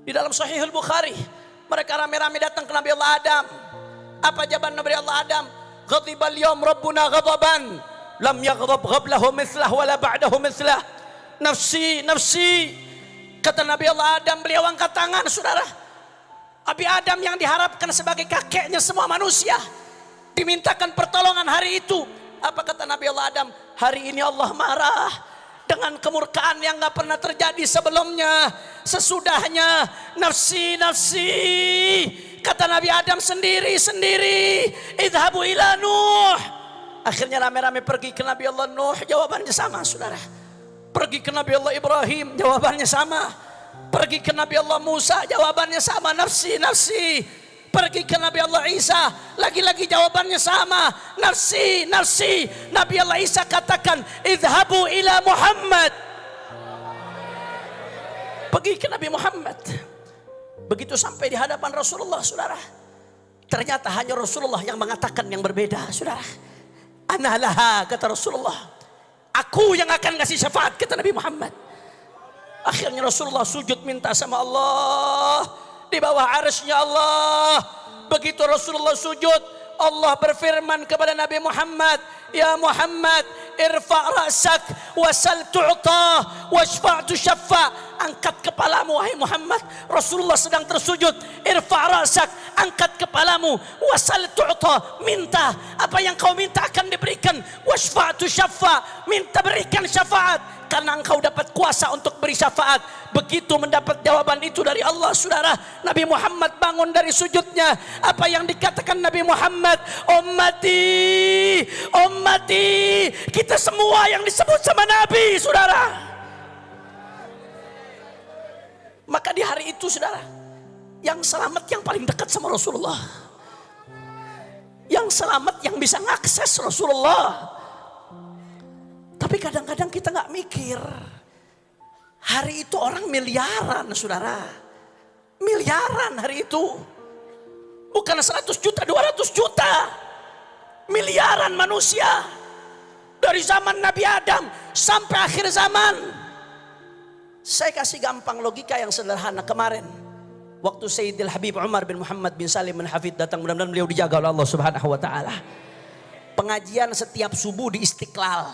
Di dalam Sahihul Bukhari, mereka rame-rame datang ke Nabi Allah Adam. Apa jawaban Nabi Allah Adam? Ghadibal yawm rabbuna ghadaban lam yaghdab qablahu mithlah wala ba'dahu mithlah. Nafsi, nafsi. Kata Nabi Allah Adam, beliau angkat tangan, saudara. Nabi Adam yang diharapkan sebagai kakeknya semua manusia, dimintakan pertolongan hari itu. Apa kata Nabi Allah Adam? Hari ini Allah marah dengan kemurkaan yang gak pernah terjadi sebelumnya. Sesudahnya, nafsi, nafsi. Kata Nabi Adam sendiri, idhabu ila Nuh. Akhirnya rame-rame pergi ke Nabi Allah Nuh, jawabannya sama, saudara. Pergi ke Nabi Allah Ibrahim, jawabannya sama. Pergi ke Nabi Allah Musa, jawabannya sama, nafsi, nafsi. Pergi ke Nabi Allah Isa, lagi-lagi jawabannya sama, nafsi, nafsi. Nabi Allah Isa katakan, idhabu ila Muhammad. Pergi ke Nabi Muhammad. Begitu sampai di hadapan Rasulullah, saudara, ternyata hanya Rasulullah yang mengatakan yang berbeda, saudara. Ana laha, kata Rasulullah. Aku yang akan kasih syafaat, kata Nabi Muhammad. Akhirnya Rasulullah sujud minta sama Allah di bawah arsy-Nya Allah. Begitu Rasulullah sujud, Allah berfirman kepada Nabi Muhammad, ya Muhammad, irfa' ra'sak wasal tu'ta washfa' tushaffa. Angkat kepalamu wahai Muhammad. Rasulullah sedang tersujud. Irfa' ra'sak, angkat kepalamu, wasal tu'ta, minta apa yang kau minta akan diberikan. Washfa' tushaffa, minta berikan syafaat karena engkau dapat kuasa untuk beri syafaat. Begitu mendapat jawaban itu dari Allah, saudara, Nabi Muhammad bangun dari sujudnya. Apa yang dikatakan Nabi Muhammad? Ummati, ummati. Kita semua yang disebut sama Nabi, saudara. Maka di hari itu, saudara, yang selamat yang paling dekat sama Rasulullah. Yang selamat yang bisa ngakses Rasulullah. Tapi kadang-kadang kita gak mikir, hari itu orang miliaran, saudara. Miliaran hari itu. Bukan 100 juta, 200 juta. Miliaran manusia. Dari zaman Nabi Adam sampai akhir zaman. Saya kasih gampang logika yang sederhana. Kemarin waktu Sayyidil Habib Umar bin Muhammad bin Salim bin Hafid datang, mudah-mudahan beliau dijaga oleh Allah Subhanahu wa taala. Pengajian setiap subuh di Istiqlal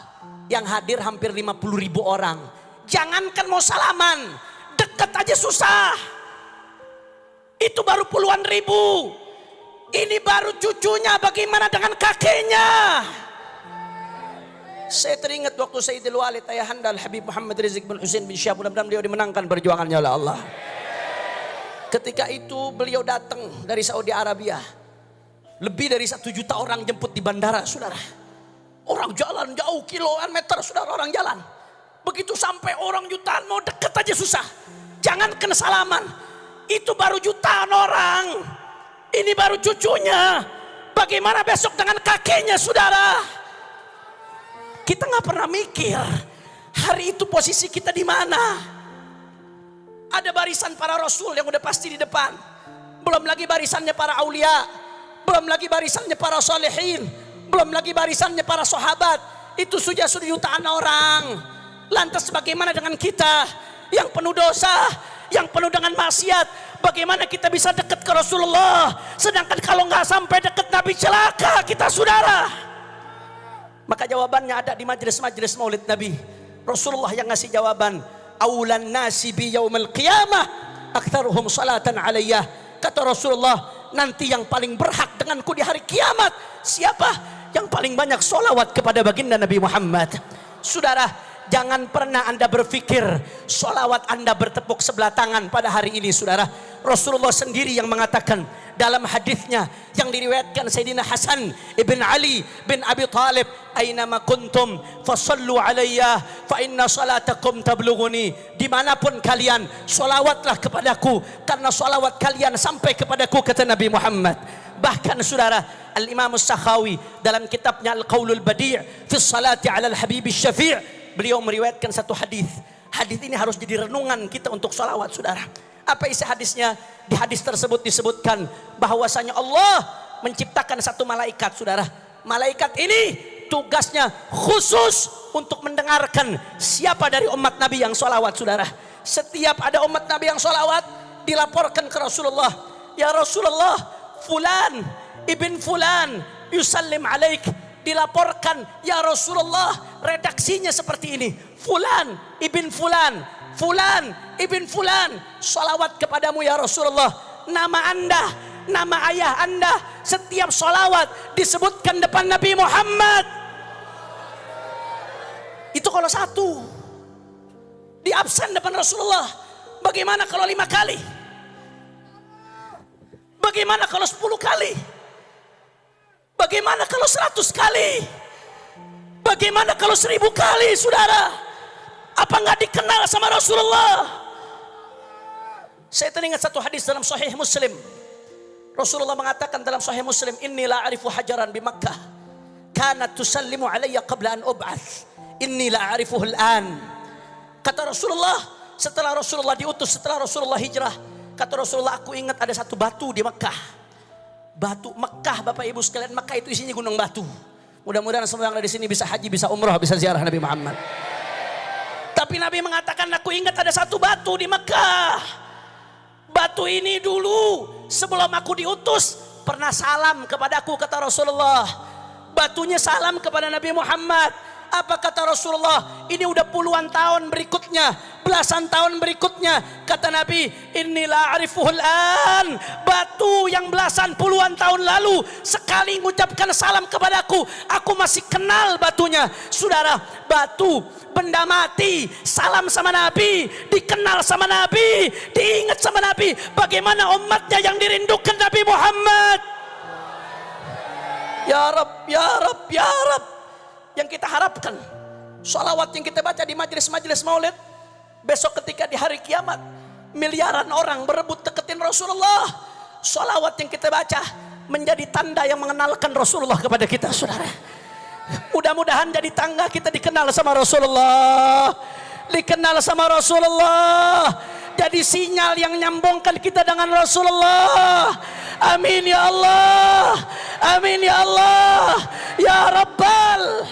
yang hadir hampir 50.000 orang. Jangankan mau salaman, deket aja susah. Itu baru puluhan ribu. Ini baru cucunya, bagaimana dengan kakeknya? Saya teringat waktu Sayyidil Walid Ayahanda Al-Habib Muhammad Rizik bin Husain bin Syihab, mudah-mudahan beliau dimenangkan perjuangannya oleh Allah. Ketika itu beliau datang dari Saudi Arabia. Lebih dari 1 juta orang jemput di bandara, saudara. Orang jalan jauh kiloan meter, saudara, orang jalan. Begitu sampai orang jutaan mau deket aja susah. Jangan kena salaman. Itu baru jutaan orang. Ini baru cucunya. Bagaimana besok dengan kakeknya, saudara? Kita nggak pernah mikir hari itu posisi kita di mana. Ada barisan para rasul yang udah pasti di depan. Belum lagi barisannya para aulia. Belum lagi barisannya para solehin. Belum lagi barisannya para sahabat. Itu sudah jutaan orang. Lantas bagaimana dengan kita yang penuh dosa, yang penuh dengan maksiat? Bagaimana kita bisa dekat ke Rasulullah? Sedangkan kalau nggak sampai dekat Nabi celaka kita, saudara. Maka jawabannya ada di majelis-majelis maulid Nabi. Rasulullah yang ngasih jawaban. Aulan nasi bi yaumil qiyamah aktsaruhum salatan alayyah. Kata Rasulullah, nanti yang paling berhak denganku di hari kiamat siapa? Yang paling banyak solawat kepada baginda Nabi Muhammad. Saudara, jangan pernah Anda berpikir solawat Anda bertepuk sebelah tangan pada hari ini, saudara. Rasulullah sendiri yang mengatakan dalam hadisnya yang diriwayatkan Sayyidina Hasan ibn Ali bin Abi Talib, "Ainama kuntum fasallu alayya fa inna salatakum tablughuni." Dimanapun kalian, solawatlah kepadaku karena solawat kalian sampai kepadaku, kata Nabi Muhammad. Bahkan saudara, Al-Imam As-Sakhawi dalam kitabnya Al-Qaulul Badi' fi Salati 'ala Al-Habib Asy-Syafi', beliau meriwayatkan satu hadis. Hadis ini harus jadi renungan kita untuk salawat, saudara. Apa isi hadisnya? Di hadis tersebut disebutkan bahwasanya Allah menciptakan satu malaikat, saudara. Malaikat ini tugasnya khusus untuk mendengarkan siapa dari umat Nabi yang sholawat, saudara. Setiap ada umat Nabi yang sholawat, dilaporkan ke Rasulullah, ya Rasulullah, fulan ibn fulan yusallim alaik. Dilaporkan, ya Rasulullah, redaksinya seperti ini, fulan ibn fulan, fulan ibn fulan salawat kepadamu ya Rasulullah. Nama anda, nama ayah anda, setiap salawat disebutkan depan Nabi Muhammad. Itu kalau satu di absen depan Rasulullah. Bagaimana kalau 5 kali? Bagaimana kalau 10 kali? Bagaimana kalau 100 kali? Bagaimana kalau 1000 kali, saudara? Apa nggak dikenal sama Rasulullah? Saya teringat satu hadis dalam Sahih Muslim. Rasulullah mengatakan dalam Sahih Muslim, inni la a'rifu hajaran bi Makkah kanat tusallimu alayya qabla an ub'ats, inni la a'rifuhu al-an. Kata Rasulullah, setelah Rasulullah diutus, setelah Rasulullah hijrah, kata Rasulullah, aku ingat ada satu batu di Mekah. Batu Mekah, Bapak Ibu sekalian, Mekah itu isinya gunung batu. Mudah-mudahan semua yang ada di sini bisa haji, bisa umrah, bisa ziarah Nabi Muhammad. Tapi Nabi mengatakan, aku ingat ada satu batu di Mekah. Batu ini dulu sebelum aku diutus pernah salam kepadaku, kata Rasulullah. Batunya salam kepada Nabi Muhammad. Apa kata Rasulullah? Ini udah puluhan tahun berikutnya, belasan tahun berikutnya, kata Nabi, inilah arifuhul an. Batu yang belasan puluhan tahun lalu sekali mengucapkan salam kepadaku, aku masih kenal batunya. Saudara, batu, benda mati, salam sama Nabi, dikenal sama Nabi, diingat sama Nabi. Bagaimana umatnya yang dirindukan Nabi Muhammad? Ya Rab, ya Rab, ya Rab. Yang kita harapkan, sholawat yang kita baca di majelis-majelis maulid, besok ketika di hari kiamat miliaran orang berebut deketin Rasulullah, sholawat yang kita baca menjadi tanda yang mengenalkan Rasulullah kepada kita, saudara. Mudah-mudahan jadi tangga kita dikenal sama Rasulullah, dikenal sama Rasulullah, jadi sinyal yang nyambungkan kita dengan Rasulullah. Amin ya Allah, amin ya Allah, ya Rabbal